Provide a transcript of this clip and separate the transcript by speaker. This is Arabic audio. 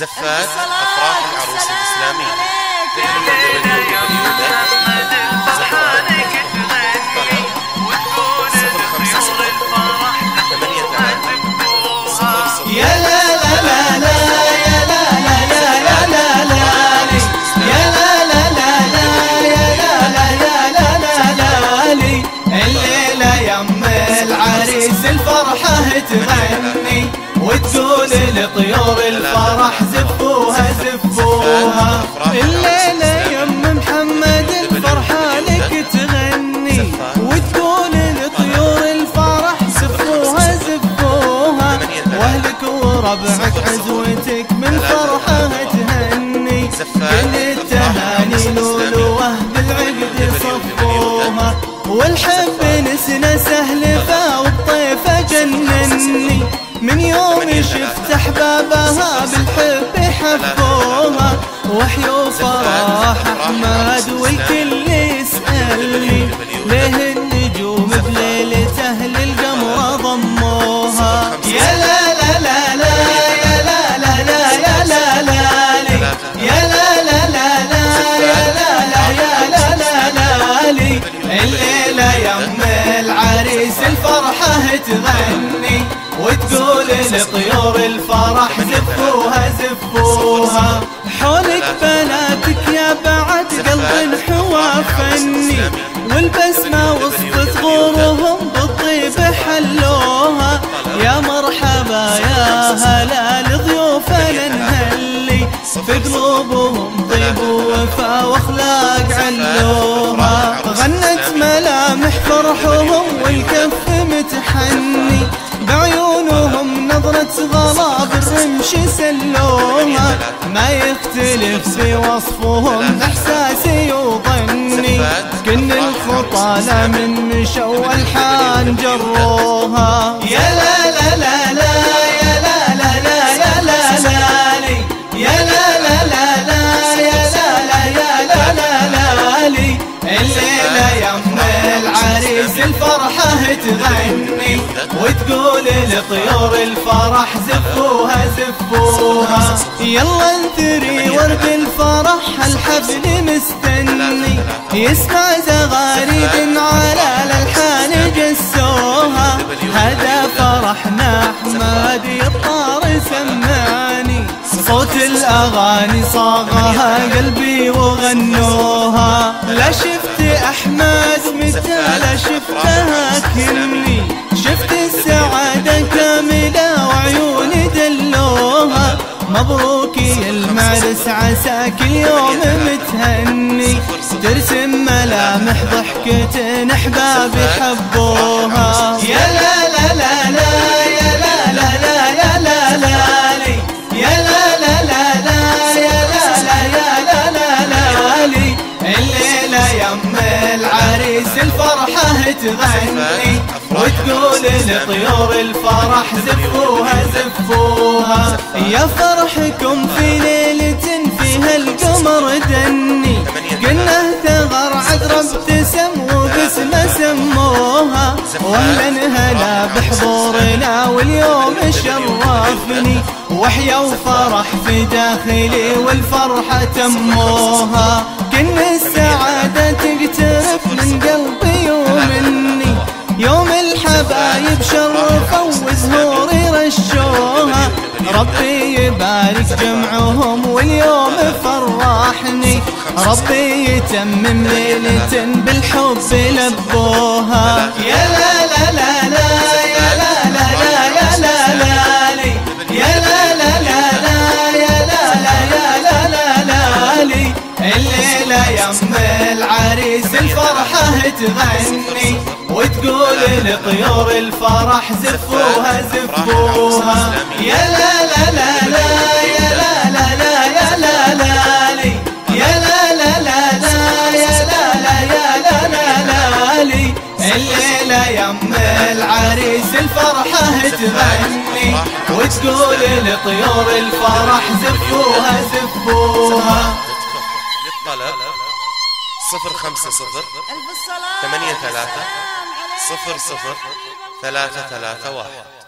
Speaker 1: زفات أفراح العروس الإسلامية.
Speaker 2: يا لا لا لا لا يا لا لا لا يا لا لا يا لا لا لا لا يا لا لا يا لا لا لا الليلة يم العريس الفرحة تغني وتقول لطيور الفرح زفوها زفوها. الليلة يم محمد الفرحة لك تغني وتقول لطيور الفرح زفوها زفوها. واهلك وربعك عزوتك من فرحة تهني كل التهاني لولوه بالعقد صفوها. والحب نسنا سهلفة والطيفة جنني من يوم شفت احبابها بالحب حبوها. وحيو فرح احمد والكل يسألني ليه النجوم بليلته للقمر ضموها. يا لا لا لا لا يا لا لا لا يا لا لا يا لا لا لا لا يا لا لا يا لا لا لا. الليلة يم العريس الفرحة تغني وتقول لطيور الفرح زفوها زفوها. حولك بناتك يا بعد قلب حوا فني والبسمة وسط ثغورهم بالطيب حلوها. يا مرحبا يا هلا لضيوفنا نهلي في قلوبهم طيب ووفا واخلاق علوها. غنت ملامح فرحهم والكف متحني بعيونهم نظرة غلا بالرمش سلوها. ما يختلف في وصفهم احساسي وظني كن الخطى لا من مشوا والحان جروها. يا لا لا لا لا يا لا لا لا يا لا لا يا لا لا لا لا يا لا لا يا لا لا لا. الليلة يم العريس الفرحة تغني وتقول لطيور الفرح زفوها زفوها. يلا انثري ورد الفرح الحفل مستني يسمع زغاريد على الالحان جسوها. هذا فرحنا احمد يطار سمعني صوت الاغاني صاغها قلبي وغنوها. لا شفت احمد متى لا شفتها كلي شفت السعادة كاملة وعيوني دلوها. مبروك يا المعرس عساك اليوم متهني ترسم ملامح ضحكة احبابي حبوها. يا لا لا لا لا يا لا لا لا يا لا لا يا لا لا لا لا يا لا لا يا لا لا لا. الليلة يم العريس الفرحة تغني وتقول لطيور الفرح زفوها زفوها. يا فرحكم في ليلة فيها القمر دني قلنا ثغر عقرب تسم وبسمة سموها. واهلا هلا بحضورنا واليوم شرفني وحيا وفرح في داخلي والفرحة تموها. كن السعادة تقترب من قلبي ومني يوم الحبايب شرفوا وزهوري رشوها. ربي يبارك جمعهم واليوم فرحني ربي يتمم ليلة بالحب لبوها. يا لا لا لا لا يا لا لا لا يا لا لا يا لا لا لا لا يا لا لا يا لا لا لا. الليلة يم العريس الفرحة تغني وتقول لطيور الفرح زفوها زفوها. يا لا لا لا لا يا لا لا لا يا لا لا يا لا لا لا لا يا لا لا يا لا لا لا. الليلة يم العريس الفرحة تغني وتقول لطيور الفرح زفوها زفوها.
Speaker 1: للطلب 050 83 00 331.